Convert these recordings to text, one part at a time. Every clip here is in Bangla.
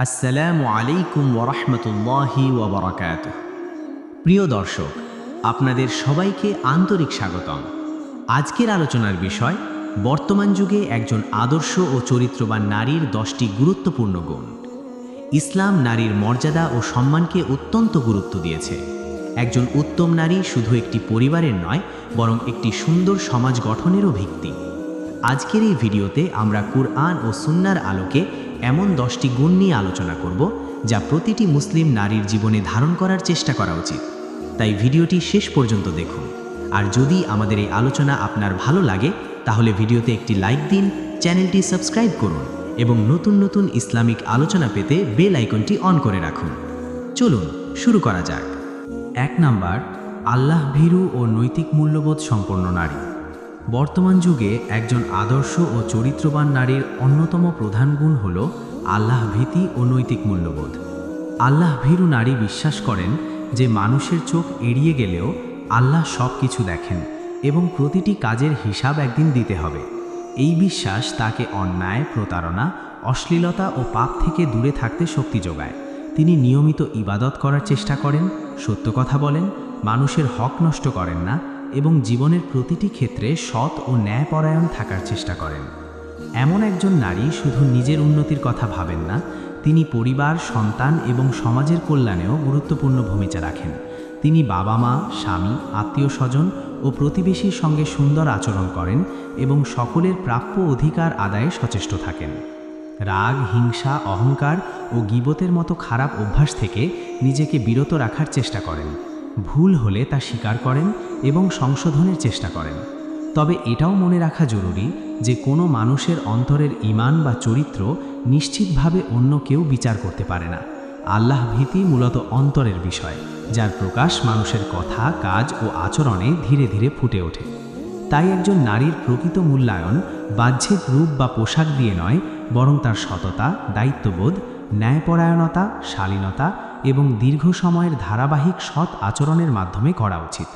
আসসালামু আলাইকুম ওরহমতুল্লাহি ওবরাকাতুহ। প্রিয় দর্শক, আপনাদের সবাইকে আন্তরিক স্বাগতম। আজকের আলোচনার বিষয় বর্তমান যুগে একজন আদর্শ ও চরিত্রবান নারীর 10টি গুরুত্বপূর্ণ গুণ। ইসলাম নারীর মর্যাদা ও সম্মানকে অত্যন্ত গুরুত্ব দিয়েছে। একজন উত্তম নারী শুধু একটি পরিবারের নয়, বরং একটি সুন্দর সমাজ গঠনেরও ভিত্তি। আজকের এই ভিডিওতে আমরা কুরআন ও সুন্নাহর আলোকে এমন 10টি গুণ নিয়ে আলোচনা করব যা প্রতিটি মুসলিম নারীর জীবনে ধারণ করার চেষ্টা করা উচিত। তাই ভিডিওটি শেষ পর্যন্ত দেখুন। আর যদি আমাদের এই আলোচনা আপনার ভালো লাগে তাহলে ভিডিওতে একটি লাইক দিন, চ্যানেলটি সাবস্ক্রাইব করুন এবং নতুন নতুন ইসলামিক আলোচনা পেতে বেল আইকনটি অন করে রাখুন। চলুন শুরু করা যাক। 1 নাম্বার, আল্লাহ ভীরু ও নৈতিক মূল্যবোধ সম্পন্ন নারী। বর্তমান যুগে একজন আদর্শ ও চরিত্রবান নারীর অন্যতম প্রধান গুণ হল আল্লাহ ভীতি ও নৈতিক মূল্যবোধ। আল্লাহ ভীরু নারী বিশ্বাস করেন যে মানুষের চোখ এড়িয়ে গেলেও আল্লাহ সব কিছু দেখেন এবং প্রতিটি কাজের হিসাব একদিন দিতে হবে। এই বিশ্বাস তাকে অন্যায়, প্রতারণা, অশ্লীলতা ও পাপ থেকে দূরে থাকতে শক্তি যোগায়। তিনি নিয়মিত ইবাদত করার চেষ্টা করেন, সত্য কথা বলেন, মানুষের হক নষ্ট করেন না এবং জীবনের প্রতিটি ক্ষেত্রে সৎ ও ন্যায়পরায়ণ থাকার চেষ্টা করেন। এমন একজন নারী শুধু নিজের উন্নতির কথা ভাবেন না, তিনি পরিবার, সন্তান এবং সমাজের কল্যাণেও গুরুত্বপূর্ণ ভূমিকা রাখেন। তিনি বাবা মা, স্বামী, আত্মীয় স্বজন ও প্রতিবেশীর সঙ্গে সুন্দর আচরণ করেন এবং সকলের প্রাপ্য অধিকার আদায়ে সচেষ্ট থাকেন। রাগ, হিংসা, অহংকার ও গীবতের মতো খারাপ অভ্যাস থেকে নিজেকে বিরত রাখার চেষ্টা করেন। ভুল হলে তা স্বীকার করেন এবং সংশোধনের চেষ্টা করেন। তবে এটাও মনে রাখা জরুরি যে কোনো মানুষের অন্তরের ঈমান বা চরিত্র নিশ্চিতভাবে অন্য কেউ বিচার করতে পারে না। আল্লাহ ভীতি মূলত অন্তরের বিষয়, যার প্রকাশ মানুষের কথা, কাজ ও আচরণে ধীরে ধীরে ফুটে ওঠে। তাই একজন নারীর প্রকৃত মূল্যায়ন বাহ্যিক রূপ বা পোশাক দিয়ে নয়, বরং তার সততা, দায়িত্ববোধ, ন্যায়পরায়ণতা, শালীনতা এবং দীর্ঘ সময়ের ধারাবাহিক সৎ আচরণের মাধ্যমে করা উচিত।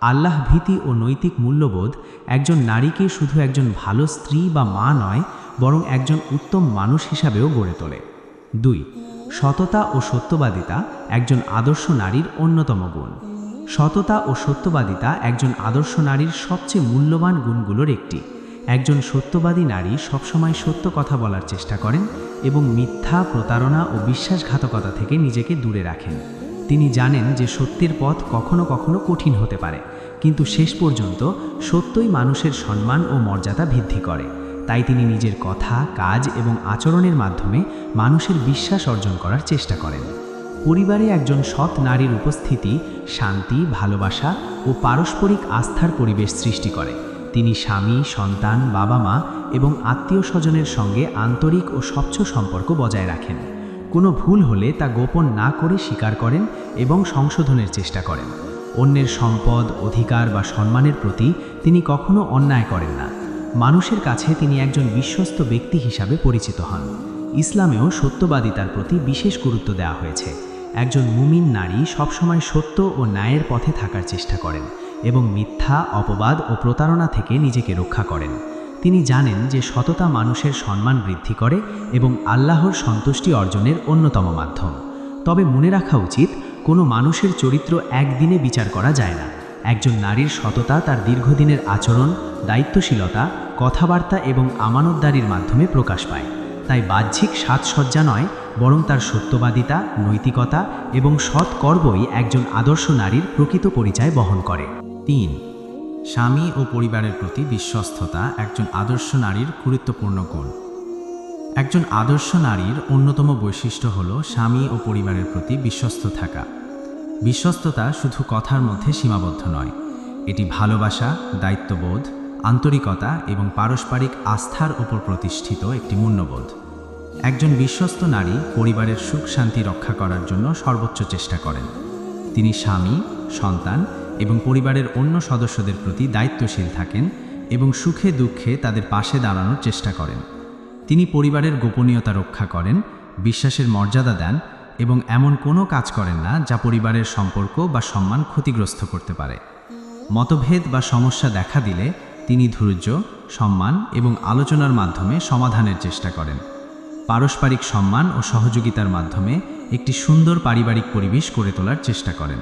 আল্লাহ ভীতি ও নৈতিক মূল্যবোধ একজন নারীকে শুধু একজন ভালো স্ত্রী বা মা নয়, বরং একজন উত্তম মানুষ হিসাবেও গড়ে তোলে। 2. সততা ও সত্যবাদিতা একজন আদর্শ নারীর অন্যতম গুণ। সততা ও সত্যবাদিতা একজন আদর্শ নারীর সবচেয়ে মূল্যবান গুণগুলোর একটি। একজন সত্যবাদী নারী সবসময় সত্য কথা বলার চেষ্টা করেন এবং মিথ্যা, প্রতারণা ও বিশ্বাসঘাতকতা থেকে নিজেকে দূরে রাখেন। তিনি জানেন যে সত্যের পথ কখনো কখনো কঠিন হতে পারে, কিন্তু শেষ পর্যন্ত সত্যই মানুষের সম্মান ও মর্যাদা বৃদ্ধি করে। তাই তিনি নিজের কথা, কাজ এবং আচরণের মাধ্যমে মানুষের বিশ্বাস অর্জন করার চেষ্টা করেন। পরিবারে একজন সৎ নারীর উপস্থিতি শান্তি, ভালোবাসা ও পারস্পরিক আস্থার পরিবেশ সৃষ্টি করে। তিনি স্বামী, সন্তান, বাবা মা এবং আত্মীয় স্বজনের সঙ্গে আন্তরিক ও স্বচ্ছ সম্পর্ক বজায় রাখেন। কোনো ভুল হলে তা গোপন না করে স্বীকার করেন এবং সংশোধনের চেষ্টা করেন। অন্যের সম্পদ, অধিকার বা সম্মানের প্রতি তিনি কখনো অন্যায় করেন না। মানুষের কাছে তিনি একজন বিশ্বস্ত ব্যক্তি হিসাবে পরিচিত হন। ইসলামেও সত্যবাদিতার প্রতি বিশেষ গুরুত্ব দেওয়া হয়েছে। একজন মুমিন নারী সবসময় সত্য ও ন্যায়ের পথে থাকার চেষ্টা করেন এবং মিথ্যা, অপবাদ ও প্রতারণা থেকে নিজেকে রক্ষা করেন। তিনি জানেন যে সততা মানুষের সম্মান বৃদ্ধি করে এবং আল্লাহর সন্তুষ্টি অর্জনের অন্যতম মাধ্যম। তবে মনে রাখা উচিত, কোনো মানুষের চরিত্র একদিনে বিচার করা যায় না। একজন নারীর সততা তার দীর্ঘদিনের আচরণ, দায়িত্বশীলতা, কথাবার্তা এবং আমানতদারির মাধ্যমে প্রকাশ পায়। তাই বাহ্যিক সাজসজ্জা নয়, বরং তার সত্যবাদিতা, নৈতিকতা এবং সৎ কর্মই একজন আদর্শ নারীর প্রকৃত পরিচয় বহন করে। 3. স্বামী ও পরিবারের প্রতি বিশ্বস্ততা একজন আদর্শ নারীর গুরুত্বপূর্ণ গুণ। একজন আদর্শ নারীর অন্যতম বৈশিষ্ট্য হল স্বামী ও পরিবারের প্রতি বিশ্বস্ত থাকা। বিশ্বস্ততা শুধু কথার মধ্যে সীমাবদ্ধ নয়, এটি ভালোবাসা, দায়িত্ববোধ, আন্তরিকতা এবং পারস্পরিক আস্থার উপর প্রতিষ্ঠিত একটি মূল্যবোধ। একজন বিশ্বস্ত নারী পরিবারের সুখ শান্তি রক্ষা করার জন্য সর্বোচ্চ চেষ্টা করেন। তিনি স্বামী, সন্তান এবং পরিবারের অন্য সদস্যদের প্রতি দায়িত্বশীল থাকেন এবং সুখে দুঃখে তাদের পাশে দাঁড়ানোর চেষ্টা করেন। তিনি পরিবারের গোপনীয়তা রক্ষা করেন, বিশ্বাসের মর্যাদা দেন এবং এমন কোনো কাজ করেন না যা পরিবারের সম্পর্ক বা সম্মান ক্ষতিগ্রস্ত করতে পারে। মতভেদ বা সমস্যা দেখা দিলে তিনি ধৈর্য, সম্মান এবং আলোচনার মাধ্যমে সমাধানের চেষ্টা করেন। পারস্পরিক সম্মান ও সহযোগিতার মাধ্যমে একটি সুন্দর পারিবারিক পরিবেশ গড়ে তোলার চেষ্টা করেন।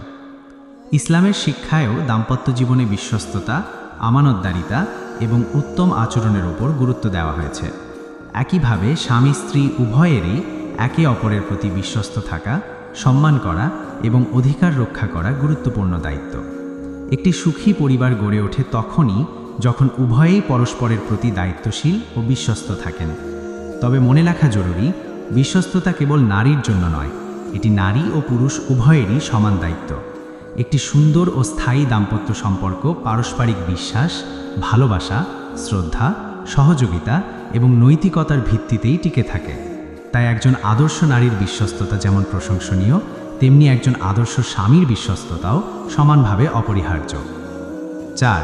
ইসলামের শিক্ষায়ও দাম্পত্য জীবনে বিশ্বস্ততা, আমানতদারিতা এবং উত্তম আচরণের উপর গুরুত্ব দেওয়া হয়েছে। একইভাবে স্বামী স্ত্রী উভয়েরই একে অপরের প্রতি বিশ্বস্ত থাকা, সম্মান করা এবং অধিকার রক্ষা করা গুরুত্বপূর্ণ দায়িত্ব। একটি সুখী পরিবার গড়ে ওঠে তখনই যখন উভয়েই পরস্পরের প্রতি দায়িত্বশীল ও বিশ্বস্ত থাকেন। তবে মনে রাখা জরুরি, বিশ্বস্ততা কেবল নারীর জন্য নয়, এটি নারী ও পুরুষ উভয়েরই সমান দায়িত্ব। একটি সুন্দর ও স্থায়ী দাম্পত্য সম্পর্ক পারস্পরিক বিশ্বাস, ভালোবাসা, শ্রদ্ধা, সহযোগিতা এবং নৈতিকতার ভিত্তিতেই টিকে থাকে। তাই একজন আদর্শ নারীর বিশ্বস্ততা যেমন প্রশংসনীয়, তেমনি একজন আদর্শ স্বামীর বিশ্বস্ততাও সমানভাবে অপরিহার্য। 4.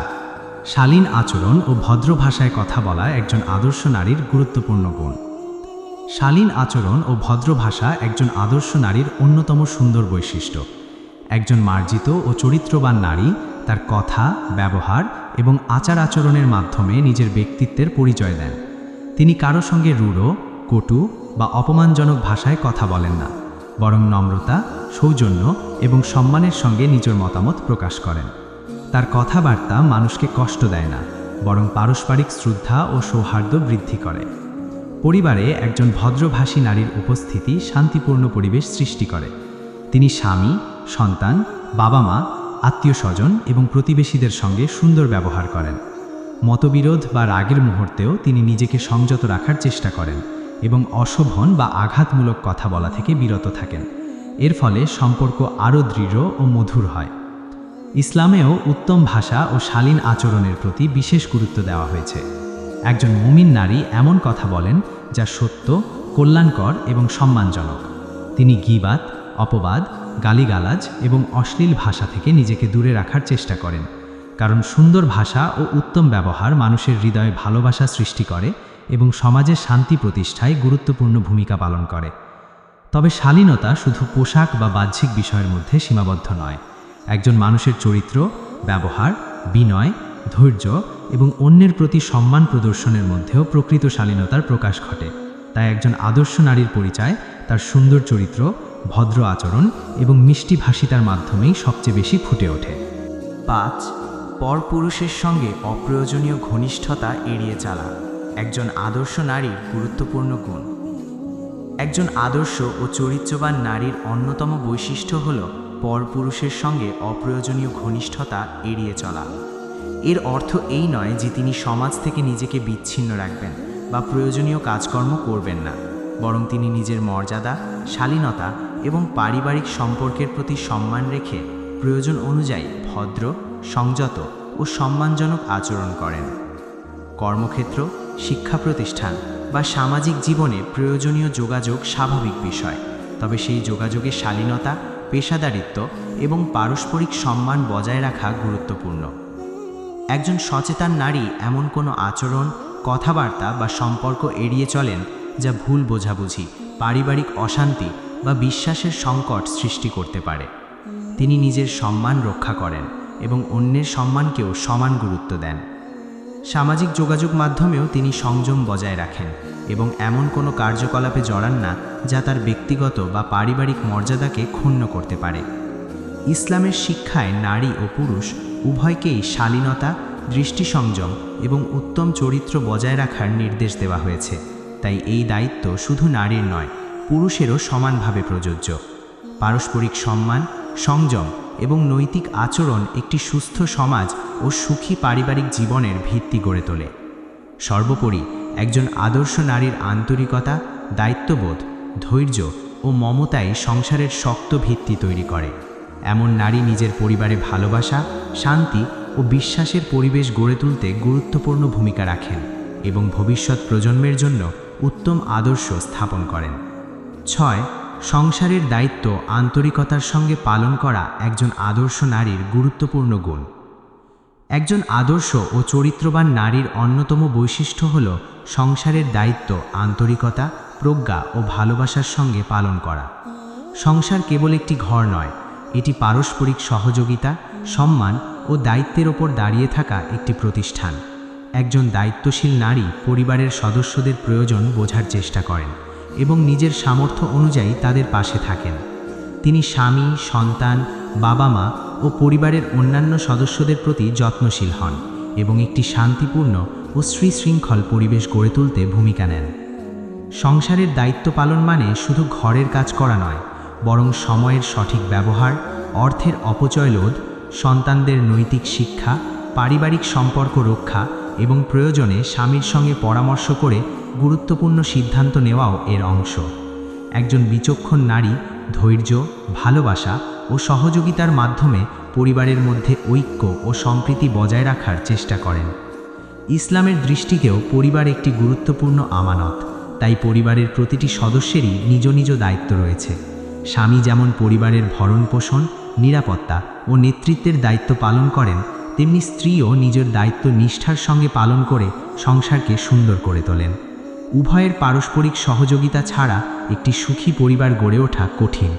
শালীন আচরণ ও ভদ্র ভাষায় কথা বলা একজন আদর্শ নারীর গুরুত্বপূর্ণ গুণ। শালীন আচরণ ও ভদ্র ভাষা একজন আদর্শ নারীর অন্যতম সুন্দর বৈশিষ্ট্য। একজন মার্জিত ও চরিত্রবান নারী তার কথা, ব্যবহার এবং আচার আচরণের মাধ্যমে নিজের ব্যক্তিত্বের পরিচয় দেন। তিনি কারো সঙ্গে রূঢ়, কটু বা অপমানজনক ভাষায় কথা বলেন না, বরং নম্রতা, সৌজন্য এবং সম্মানের সঙ্গে নিজের মতামত প্রকাশ করেন। তার কথাবার্তা মানুষকে কষ্ট দেয় না, বরং পারস্পরিক শ্রদ্ধা ও সৌহার্দ্য বৃদ্ধি করে। পরিবারে একজন ভদ্রভাষী নারীর উপস্থিতি শান্তিপূর্ণ পরিবেশ সৃষ্টি করে। তিনি স্বামী, সন্তান, বাবা-মা, আত্মীয়-স্বজন এবং প্রতিবেশীদের সঙ্গে সুন্দর ব্যবহার করেন। মতবিরোধ বা রাগের মুহূর্তেও তিনি নিজেকে সংযত রাখার চেষ্টা করেন এবং অশোভন বা আঘাতমূলক কথা বলা থেকে বিরত থাকেন। এর ফলে সম্পর্ক আরও দৃঢ় ও মধুর হয়। ইসলামেও উত্তম ভাষা ও শালীন আচরণের প্রতি বিশেষ গুরুত্ব দেওয়া হয়েছে। একজন মুমিন নারী এমন কথা বলেন যা সত্য, কল্যাণকর এবং সম্মানজনক। তিনি গীবাত, অপবাদ, গালিগালাজ এবং অশ্লীল ভাষা থেকে নিজেকে দূরে রাখার চেষ্টা করেন, কারণ সুন্দর ভাষা ও উত্তম ব্যবহার মানুষের হৃদয়ে ভালোবাসা সৃষ্টি করে এবং সমাজের শান্তি প্রতিষ্ঠায় গুরুত্বপূর্ণ ভূমিকা পালন করে। তবে শালীনতা শুধু পোশাক বা বাহ্যিক বিষয়ের মধ্যে সীমাবদ্ধ নয়। একজন মানুষের চরিত্র, ব্যবহার, বিনয়, ধৈর্য এবং অন্যের প্রতি সম্মান প্রদর্শনের মধ্যেও প্রকৃত শালীনতার প্রকাশ ঘটে। তাই একজন আদর্শ নারীর পরিচয় তার সুন্দর চরিত্র, ভদ্র আচরণ এবং মিষ্টি ভাষিতার মাধ্যমেই সবচেয়ে বেশি ফুটে ওঠে। 5. পরপুরুষের সঙ্গে অপ্রয়োজনীয় ঘনিষ্ঠতা এড়িয়ে চলা একজন আদর্শ নারীর গুরুত্বপূর্ণ গুণ। একজন আদর্শ ও চরিত্রবান নারীর অন্যতম বৈশিষ্ট্য হল পরপুরুষের সঙ্গে অপ্রয়োজনীয় ঘনিষ্ঠতা এড়িয়ে চলা। এর অর্থ এই নয় যে তিনি সমাজ থেকে নিজেকে বিচ্ছিন্ন রাখবেন বা প্রয়োজনীয় কাজকর্ম করবেন না, বরং তিনি নিজের মর্যাদা, শালীনতা এবং পারিবারিক সম্পর্কের প্রতি সম্মান রেখে প্রয়োজন অনুযায়ী ভদ্র, সংযত ও সম্মানজনক আচরণ করেন। কর্মক্ষেত্র, শিক্ষা প্রতিষ্ঠান বা সামাজিক জীবনে প্রয়োজনীয় যোগাযোগ স্বাভাবিক বিষয়, তবে সেই যোগাযোগে শালীনতা, পেশাদারিত্ব এবং পারস্পরিক সম্মান বজায় রাখা গুরুত্বপূর্ণ। একজন সচেতন নারী এমন কোনো আচরণ, কথাবার্তা বা সম্পর্ক এড়িয়ে চলেন যা ভুল বোঝাবুঝি, পারিবারিক অশান্তি বা বিশ্বাসের সংকট সৃষ্টি করতে পারে। তিনি নিজের সম্মান রক্ষা করেন এবং অন্যের সম্মানকেও সমান গুরুত্ব দেন। সামাজিক যোগাযোগ মাধ্যমেও তিনি সংযম বজায় রাখেন এবং এমন কোনো কার্যকলাপে জড়ান না যা তার ব্যক্তিগত বা পারিবারিক মর্যাদাকে ক্ষুণ্ণ করতে পারে। ইসলামের শিক্ষায় নারী ও পুরুষ উভয়কেই শালীনতা, দৃষ্টি সংযম এবং উত্তম চরিত্র বজায় রাখার নির্দেশ দেওয়া হয়েছে। তাই এই দায়িত্ব শুধু নারীর নয়, পুরুষেরও সমানভাবে প্রযোজ্য। পারস্পরিক সম্মান, সংযম এবং নৈতিক আচরণ একটি সুস্থ সমাজ ও সুখী পারিবারিক জীবনের ভিত্তি গড়ে তোলে। সর্বোপরি একজন আদর্শ নারীর আন্তরিকতা, দায়িত্ববোধ, ধৈর্য ও মমতাই সংসারের শক্ত ভিত্তি তৈরি করে। এমন নারী নিজের পরিবারে ভালোবাসা, শান্তি ও বিশ্বাসের পরিবেশ গড়ে তুলতে গুরুত্বপূর্ণ ভূমিকা রাখেন এবং ভবিষ্যৎ প্রজন্মের জন্য উত্তম আদর্শ স্থাপন করেন। 6. সংসারের দায়িত্ব আন্তরিকতার সঙ্গে পালন করা একজন আদর্শ নারীর গুরুত্বপূর্ণ গুণ। একজন আদর্শ ও চরিত্রবান নারীর অন্যতম বৈশিষ্ট্য হল সংসারের দায়িত্ব আন্তরিকতা, প্রজ্ঞা ও ভালোবাসার সঙ্গে পালন করা। সংসার কেবল একটি ঘর নয়, এটি পারস্পরিক সহযোগিতা, সম্মান ও দায়িত্বের ওপর দাঁড়িয়ে থাকা একটি প্রতিষ্ঠান। একজন দায়িত্বশীল নারী পরিবারের সদস্যদের প্রয়োজন বোঝার চেষ্টা করেন এবং নিজের সামর্থ্য অনুযায়ী তাদের পাশে থাকেন। তিনি স্বামী, সন্তান, বাবা মা ও পরিবারের অন্যান্য সদস্যদের প্রতি যত্নশীল হন এবং একটি শান্তিপূর্ণ ও সুশৃঙ্খল পরিবেশ গড়ে তুলতে ভূমিকা নেন। সংসারের দায়িত্ব পালন মানে শুধু ঘরের কাজ করা নয়, বরং সময়ের সঠিক ব্যবহার, অর্থের অপচয় রোধ, সন্তানদের নৈতিক শিক্ষা, পারিবারিক সম্পর্ক রক্ষা এবং প্রয়োজনে স্বামীর সঙ্গে পরামর্শ করে গুরুত্বপূর্ণ সিদ্ধান্ত নেওয়াও এর অংশ। একজন বিচক্ষণ নারী ধৈর্য, ভালোবাসা ও সহযোগিতার মাধ্যমে পরিবারের মধ্যে ঐক্য ও সম্প্রীতি বজায় রাখার চেষ্টা করেন। ইসলামের দৃষ্টিতেও পরিবার একটি গুরুত্বপূর্ণ আমানত, তাই পরিবারের প্রতিটি সদস্যেরই নিজ নিজ দায়িত্ব রয়েছে। স্বামী যেমন পরিবারের ভরণপোষণ, নিরাপত্তা ও নেতৃত্বের দায়িত্ব পালন করেন, তেমনি স্ত্রীও নিজের দায়িত্ব নিষ্ঠার সঙ্গে পালন করে সংসারকে সুন্দর করে তোলেন। উভয়ের পারস্পরিক সহযোগিতা ছাড়া একটি সুখী পরিবার গড়ে ওঠা কঠিন।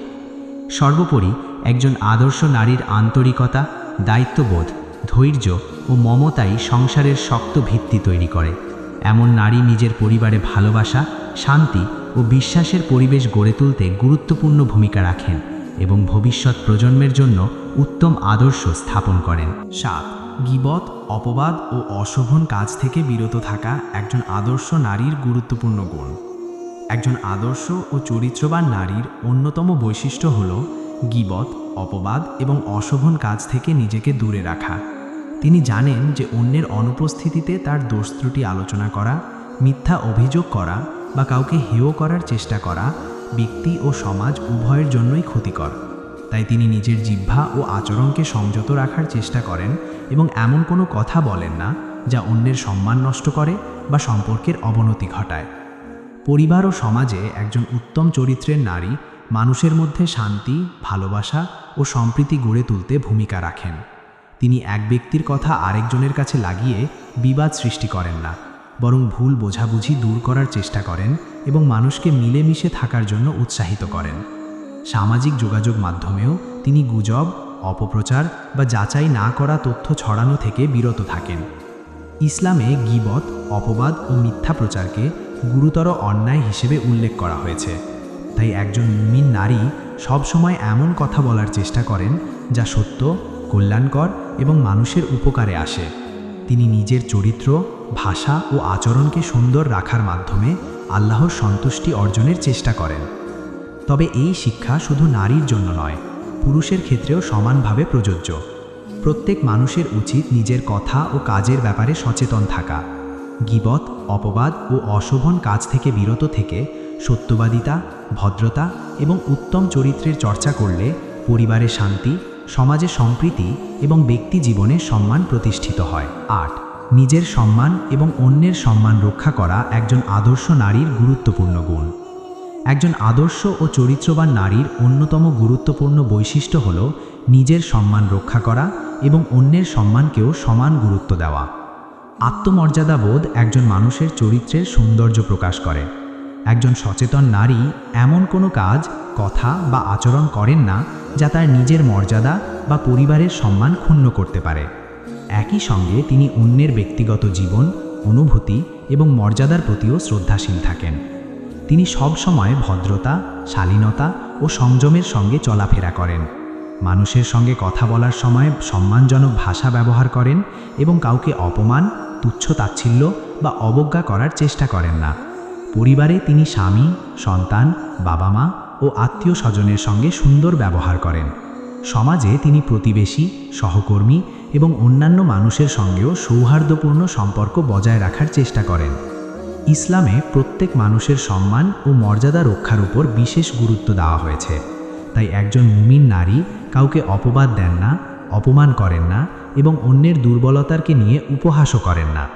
সর্বোপরি একজন আদর্শ নারীর আন্তরিকতা, দায়িত্ববোধ, ধৈর্য ও মমতাই সংসারের শক্ত ভিত্তি তৈরি করে। এমন নারী নিজের পরিবারে ভালোবাসা, শান্তি ও বিশ্বাসের পরিবেশ গড়ে তুলতে গুরুত্বপূর্ণ ভূমিকা রাখেন এবং ভবিষ্যৎ প্রজন্মের জন্য উত্তম আদর্শ স্থাপন করেন। 7. গীবত, অপবাদ ও অশোভন কাজ থেকে বিরত থাকা একজন আদর্শ নারীর গুরুত্বপূর্ণ গুণ। একজন আদর্শ ও চরিত্রবান নারীর অন্যতম বৈশিষ্ট্য হল গীবত, অপবাদ এবং অশোভন কাজ থেকে নিজেকে দূরে রাখা। তিনি জানেন যে অন্যের অনুপস্থিতিতে তার দোষ ত্রুটি আলোচনা করা, মিথ্যা অভিযোগ করা বা কাউকে হেয় করার চেষ্টা করা ব্যক্তি ও সমাজ উভয়ের জন্যই ক্ষতিকর। তাই তিনি নিজের জিহ্বা ও আচরণকে সংযত রাখার চেষ্টা করেন এবং এমন কোনো কথা বলেন না যা অন্যের সম্মান নষ্ট করে বা সম্পর্কের অবনতি ঘটায়। পরিবার ও সমাজে একজন উত্তম চরিত্রের নারী মানুষের মধ্যে শান্তি, ভালোবাসা ও সম্প্রীতি গড়ে তুলতে ভূমিকা রাখেন। তিনি এক ব্যক্তির কথা আরেকজনের কাছে লাগিয়ে বিবাদ সৃষ্টি করেন না, বরং ভুল বোঝাবুঝি দূর করার চেষ্টা করেন এবং মানুষকে মিলেমিশে থাকার জন্য উৎসাহিত করেন। সামাজিক যোগাযোগ মাধ্যমেও তিনি গুজব, অপপ্রচার বা যাচাই না করা তথ্য ছড়ানো থেকে বিরত থাকেন। ইসলামে গীবত, অপবাদ ও মিথ্যা প্রচারকে গুরুতর অন্যায় হিসেবে উল্লেখ করা হয়েছে। তাই একজন মুমিন নারী সবসময় এমন কথা বলার চেষ্টা করেন যা সত্য, কল্যাণকর এবং মানুষের উপকারে আসে। তিনি নিজের চরিত্র, ভাষা ও আচরণকে সুন্দর রাখার মাধ্যমে আল্লাহর সন্তুষ্টি অর্জনের চেষ্টা করেন। তবে এই শিক্ষা শুধু নারীর জন্য নয়, পুরুষের ক্ষেত্রেও সমানভাবে প্রযোজ্য। প্রত্যেক মানুষের উচিত নিজের কথা ও কাজের ব্যাপারে সচেতন থাকা। গীবত, অপবাদ ও অশোভন কাজ থেকে বিরত থেকে সত্যবাদিতা, ভদ্রতা এবং উত্তম চরিত্রের চর্চা করলে পরিবারে শান্তি, সমাজে সম্প্রীতি এবং ব্যক্তি জীবনে সম্মান প্রতিষ্ঠিত হয়। 8. নিজের সম্মান এবং অন্যের সম্মান রক্ষা করা একজন আদর্শ নারীর গুরুত্বপূর্ণ গুণ। একজন আদর্শ ও চরিত্রবান নারীর অন্যতম গুরুত্বপূর্ণ বৈশিষ্ট্য হল নিজের সম্মান রক্ষা করা এবং অন্যের সম্মানকেও সমান গুরুত্ব দেওয়া। আত্মমর্যাদাবোধ একজন মানুষের চরিত্রের সৌন্দর্য প্রকাশ করে। একজন সচেতন নারী এমন কোনো কাজ, কথা বা আচরণ করেন না যা তার নিজের মর্যাদা বা পরিবারের সম্মান ক্ষুণ্ণ করতে পারে। একই সঙ্গে তিনি অন্যের ব্যক্তিগত জীবন, অনুভূতি এবং মর্যাদার প্রতিও শ্রদ্ধাশীল থাকেন। তিনি সবসময় ভদ্রতা, শালীনতা ও সংযমের সঙ্গে চলাফেরা করেন। মানুষের সঙ্গে কথা বলার সময় সম্মানজনক ভাষা ব্যবহার করেন এবং কাউকে অপমান, তুচ্ছ-তাচ্ছিল্য বা অবজ্ঞা করার চেষ্টা করেন না। পরিবারে তিনি স্বামী, সন্তান, বাবা মা ও আত্মীয় স্বজনের সঙ্গে সুন্দর ব্যবহার করেন। সমাজে তিনি প্রতিবেশী, সহকর্মী এবং অন্যান্য মানুষের সঙ্গেও সৌহার্দ্যপূর্ণ সম্পর্ক বজায় রাখার চেষ্টা করেন। ইসলামে প্রত্যেক মানুষের সম্মান ও মর্যাদা রক্ষার উপর বিশেষ গুরুত্ব দেওয়া হয়েছে। তাই একজন মুমিন নারী কাউকে অপবাদ দেন না, অপমান করেন না এবং অন্যের দুর্বলতাকে নিয়ে উপহাসও করেন না।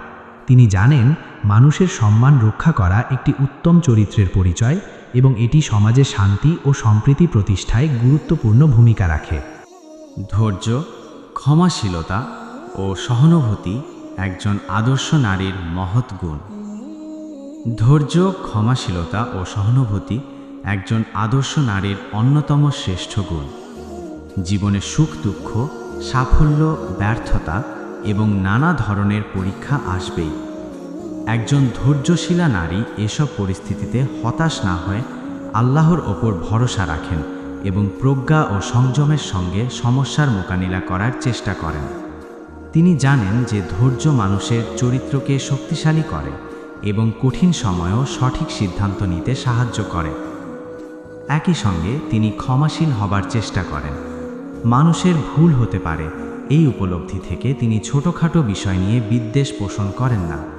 তিনি জানেন মানুষের সম্মান রক্ষা করা একটি উত্তম চরিত্রের পরিচয় এবং এটি সমাজে শান্তি ও সম্প্রীতি প্রতিষ্ঠায় গুরুত্বপূর্ণ ভূমিকা রাখে। ধৈর্য, ক্ষমাশীলতা ও সহানুভূতি একজন আদর্শ নারীর মহৎ গুণ। ধৈর্য, ক্ষমাশীলতা ও সহানুভূতি একজন আদর্শ নারীর অন্যতম শ্রেষ্ঠ গুণ। জীবনে সুখ দুঃখ, সাফল্য, ব্যর্থতা এবং নানা ধরনের পরীক্ষা আসবেই। একজন ধৈর্যশীলা নারী এসব পরিস্থিতিতে হতাশ না হয়ে আল্লাহর ওপর ভরসা রাখেন এবং প্রজ্ঞা ও সংযমের সঙ্গে সমস্যার মোকাবিলা করার চেষ্টা করেন। তিনি জানেন যে ধৈর্য মানুষের চরিত্রকে শক্তিশালী করে এবং কঠিন সময়েও সঠিক সিদ্ধান্ত নিতে সাহায্য করে। একই সঙ্গে তিনি ক্ষমাশীল হবার চেষ্টা করেন। মানুষের ভুল হতে পারে, এই উপলব্ধি থেকে তিনি ছোটোখাটো বিষয় নিয়ে বিদ্বেষ পোষণ করেন না,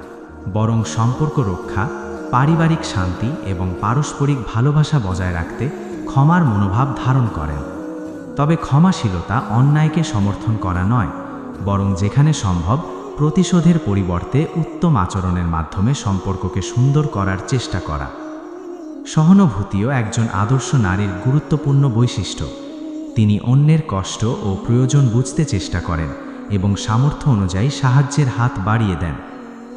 বরং সম্পর্ক রক্ষা, পারিবারিক শান্তি এবং পারস্পরিক ভালোবাসা বজায় রাখতে ক্ষমার মনোভাব ধারণ করেন। তবে ক্ষমাশীলতা অন্যায়কে সমর্থন করা নয়, বরং যেখানে সম্ভব প্রতিশোধের পরিবর্তে উত্তম আচরণের মাধ্যমে সম্পর্ককে সুন্দর করার চেষ্টা করা। সহানুভূতিও একজন আদর্শ নারীর গুরুত্বপূর্ণ বৈশিষ্ট্য। তিনি অন্যের কষ্ট ও প্রয়োজন বুঝতে চেষ্টা করেন এবং সামর্থ্য অনুযায়ী সাহায্যের হাত বাড়িয়ে দেন।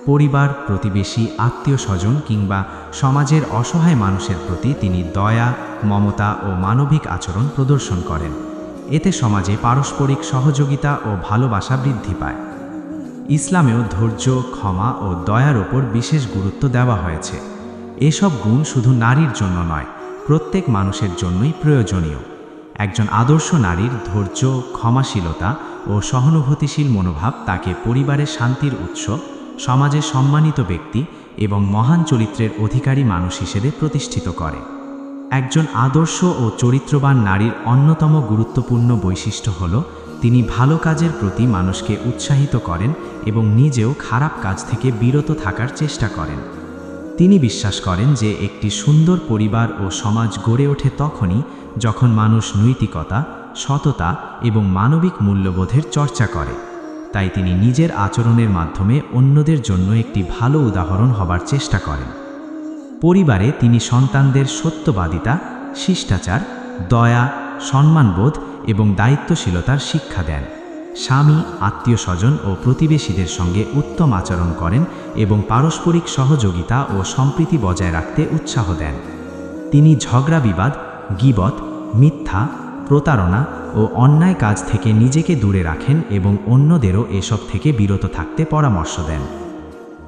পরিবার, প্রতিবেশী, আত্মীয়-স্বজন কিংবা সমাজের অসহায় মানুষের প্রতি তিনি দয়া, মমতা ও মানবিক আচরণ প্রদর্শন করেন। এতে সমাজে পারস্পরিক সহযোগিতা ও ভালোবাসা বৃদ্ধি পায়। ইসলামেও ধৈর্য, ক্ষমা ও দয়ার ওপর বিশেষ গুরুত্ব দেওয়া হয়েছে। এসব গুণ শুধু নারীর জন্য নয়, প্রত্যেক মানুষের জন্যই প্রয়োজনীয়। একজন আদর্শ নারীর ধৈর্য, ক্ষমাশীলতা ও সহানুভূতিশীল মনোভাব তাকে পরিবারের শান্তির উৎস, সমাজে সম্মানিত ব্যক্তি এবং মহান চরিত্রের অধিকারী মানুষ হিসেবে প্রতিষ্ঠিত করে। একজন আদর্শ ও চরিত্রবান নারীর অন্যতম গুরুত্বপূর্ণ বৈশিষ্ট্য হল তিনি ভালো কাজের প্রতি মানুষকে উৎসাহিত করেন এবং নিজেও খারাপ কাজ থেকে বিরত থাকার চেষ্টা করেন। তিনি বিশ্বাস করেন যে একটি সুন্দর পরিবার ও সমাজ গড়ে ওঠে তখনই যখন মানুষ নৈতিকতা, সততা এবং মানবিক মূল্যবোধের চর্চা করে। তাই তিনি নিজের আচরণের মাধ্যমে অন্যদের জন্য একটি ভালো উদাহরণ হবার চেষ্টা করেন। পরিবারে তিনি সন্তানদের সত্যবাদিতা, শিষ্টাচার, দয়া, সম্মানবোধ এবং দায়িত্বশীলতার শিক্ষা দেন। স্বামী, আত্মীয়-স্বজন ও প্রতিবেশীদের সঙ্গে উত্তম আচরণ করেন এবং পারস্পরিক সহযোগিতা ও সম্প্রীতি বজায় রাখতে উৎসাহ দেন। তিনি ঝগড়া বিবাদ, গীবত, মিথ্যা, প্রতারণা ও অন্যায় কাজ থেকে নিজেকে দূরে রাখেন এবং অন্যদেরও এসব থেকে বিরত থাকতে পরামর্শ দেন।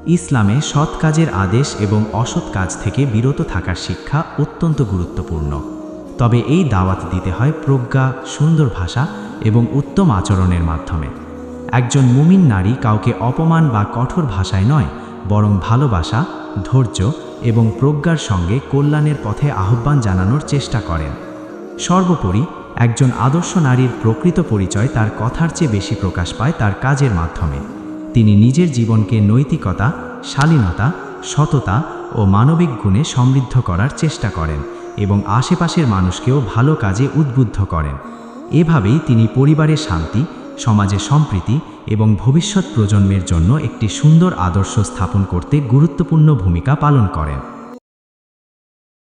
ইসলামে সৎ কাজের আদেশ এবং অসৎ কাজ থেকে বিরত থাকার শিক্ষা অত্যন্ত গুরুত্বপূর্ণ। তবে এই দাওয়াত দিতে হয় প্রজ্ঞা, সুন্দর ভাষা এবং উত্তম আচরণের মাধ্যমে। একজন মুমিন নারী কাউকে অপমান বা কঠোর ভাষায় নয়, বরং ভালোবাসা, ধৈর্য এবং প্রজ্ঞার সঙ্গে কল্যাণের পথে আহ্বান জানানোর চেষ্টা করেন। সর্বোপরি একজন আদর্শ নারীর প্রকৃত পরিচয় তার কথার চেয়ে বেশি প্রকাশ পায় তার কাজের মাধ্যমে। তিনি নিজের জীবনকে নৈতিকতা, শালীনতা, সততা ও মানবিক গুণে সমৃদ্ধ করার চেষ্টা করেন এবং আশেপাশের মানুষকেও ভালো কাজে উদ্বুদ্ধ করেন। এভাবেই তিনি পরিবারের শান্তি, সমাজে সম্প্রীতি এবং ভবিষ্যৎ প্রজন্মের জন্য একটি সুন্দর আদর্শ স্থাপন করতে গুরুত্বপূর্ণ ভূমিকা পালন করেন।